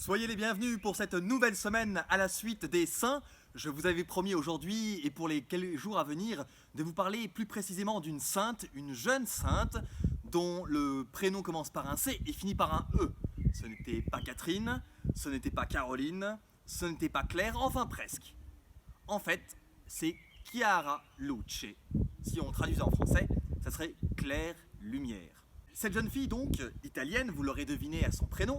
Soyez les bienvenus pour cette nouvelle semaine à la suite des saints. Je vous avais promis aujourd'hui et pour les quelques jours à venir de vous parler plus précisément d'une sainte, une jeune sainte dont le prénom commence par un C et finit par un E. Ce n'était pas Catherine, ce n'était pas Caroline, ce n'était pas Claire, enfin presque. En fait, c'est Chiara Luce. Si on traduisait en français, ça serait Claire Lumière. Cette jeune fille donc, italienne, vous l'aurez deviné à son prénom,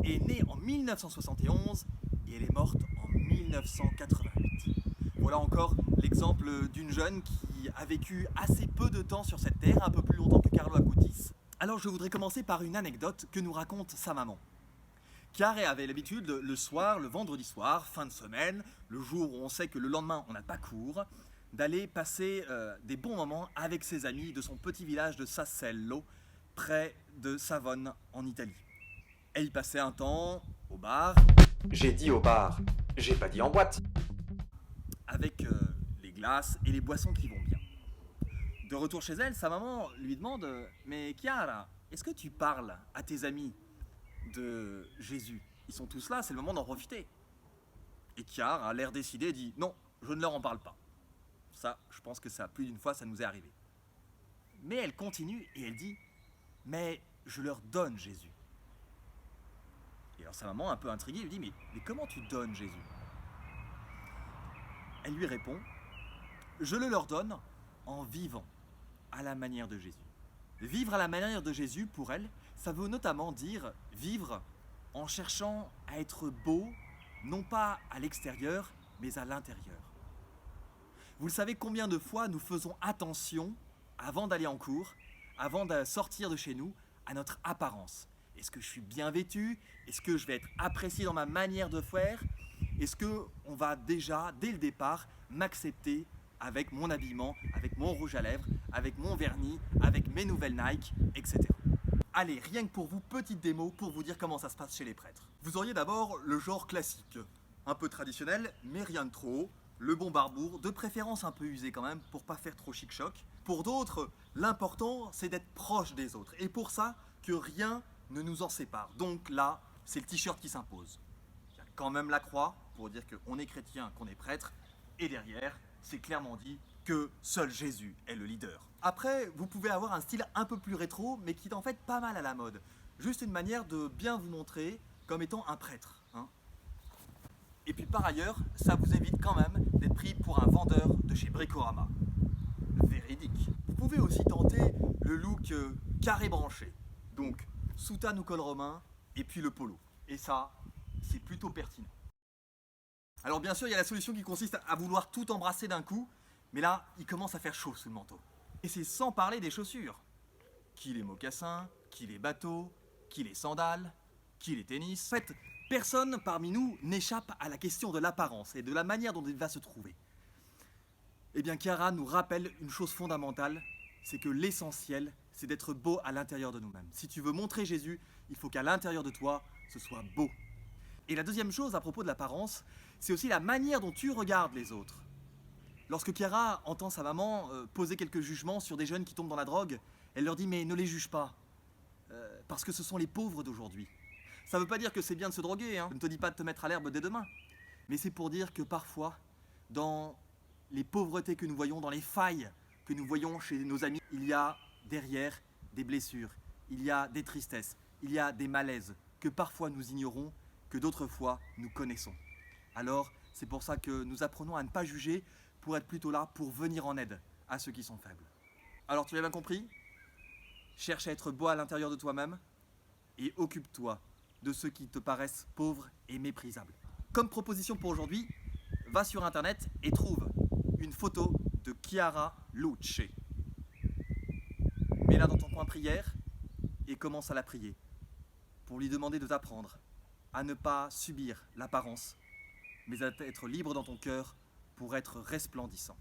est née en 1971 et elle est morte en 1988. Voilà encore l'exemple d'une jeune qui a vécu assez peu de temps sur cette terre, un peu plus longtemps que Carlo Acutis. Alors je voudrais commencer par une anecdote que nous raconte sa maman. Chiara avait l'habitude le soir, le vendredi soir, fin de semaine, le jour où on sait que le lendemain on n'a pas cours, d'aller passer des bons moments avec ses amis de son petit village de Sassello, près de Savone en Italie. Elle y passait un temps au bar. J'ai dit au bar, j'ai pas dit en boîte. Avec les glaces et les boissons qui vont bien. De retour chez elle, sa maman lui demande « Mais Chiara, est-ce que tu parles à tes amis de Jésus? Ils sont tous là, c'est le moment d'en profiter. » Et Chiara a l'air décidé et dit « Non, je ne leur en parle pas. » Ça, je pense que ça, plus d'une fois, ça nous est arrivé. Mais elle continue et elle dit « Mais je leur donne Jésus. » Et alors sa maman, un peu intriguée, lui dit mais comment tu donnes Jésus? Elle lui répond je le leur donne en vivant à la manière de Jésus. Vivre à la manière de Jésus, pour elle, ça veut notamment dire vivre en cherchant à être beau, non pas à l'extérieur, mais à l'intérieur. Vous le savez combien de fois nous faisons attention, avant d'aller en cours, avant de sortir de chez nous, à notre apparence. Est-ce que je suis bien vêtu? Est-ce que je vais être apprécié dans ma manière de faire? Est-ce qu'on va déjà, dès le départ, m'accepter avec mon habillement, avec mon rouge à lèvres, avec mon vernis, avec mes nouvelles Nike, etc. Allez, rien que pour vous, petite démo pour vous dire comment ça se passe chez les prêtres. Vous auriez d'abord le genre classique, un peu traditionnel, mais rien de trop, le bon barbour, de préférence un peu usé quand même, pour pas faire trop chic-choc. Pour d'autres, l'important, c'est d'être proche des autres, et pour ça, que rien ne nous en sépare. Donc là, c'est le t-shirt qui s'impose. Il y a quand même la croix pour dire qu'on est chrétien, qu'on est prêtre. Et derrière, c'est clairement dit que seul Jésus est le leader. Après, vous pouvez avoir un style un peu plus rétro, mais qui est en fait pas mal à la mode. Juste une manière de bien vous montrer comme étant un prêtre. Et puis par ailleurs, ça vous évite quand même d'être pris pour un vendeur de chez Bricorama. Véridique. Vous pouvez aussi tenter le look carré branché. Donc, soutane ou col romain, et puis le polo. Et ça, c'est plutôt pertinent. Alors bien sûr, il y a la solution qui consiste à vouloir tout embrasser d'un coup, mais là, il commence à faire chaud sous le manteau. Et c'est sans parler des chaussures. Qui les mocassins, qui les bateaux, qui les sandales, qui les tennis. En fait, personne parmi nous n'échappe à la question de l'apparence et de la manière dont il va se trouver. Eh bien, Chiara nous rappelle une chose fondamentale, c'est que l'essentiel, c'est d'être beau à l'intérieur de nous-mêmes. Si tu veux montrer Jésus, il faut qu'à l'intérieur de toi, ce soit beau. Et la deuxième chose à propos de l'apparence, c'est aussi la manière dont tu regardes les autres. Lorsque Chiara entend sa maman poser quelques jugements sur des jeunes qui tombent dans la drogue, elle leur dit « mais ne les juge pas, parce que ce sont les pauvres d'aujourd'hui ». Ça ne veut pas dire que c'est bien de se droguer, je ne te dis pas de te mettre à l'herbe dès demain, mais c'est pour dire que parfois, dans les pauvretés que nous voyons, dans les failles que nous voyons chez nos amis, il y a derrière des blessures, il y a des tristesses, il y a des malaises que parfois nous ignorons, que d'autres fois nous connaissons. Alors, c'est pour ça que nous apprenons à ne pas juger, pour être plutôt là, pour venir en aide à ceux qui sont faibles. Alors, tu l'as bien compris? Cherche à être beau à l'intérieur de toi-même et occupe-toi de ceux qui te paraissent pauvres et méprisables. Comme proposition pour aujourd'hui, va sur internet et trouve une photo de Chiara Luce. Mets-la dans ton coin prière et commence à la prier pour lui demander de t'apprendre à ne pas subir l'apparence, mais à être libre dans ton cœur pour être resplendissant.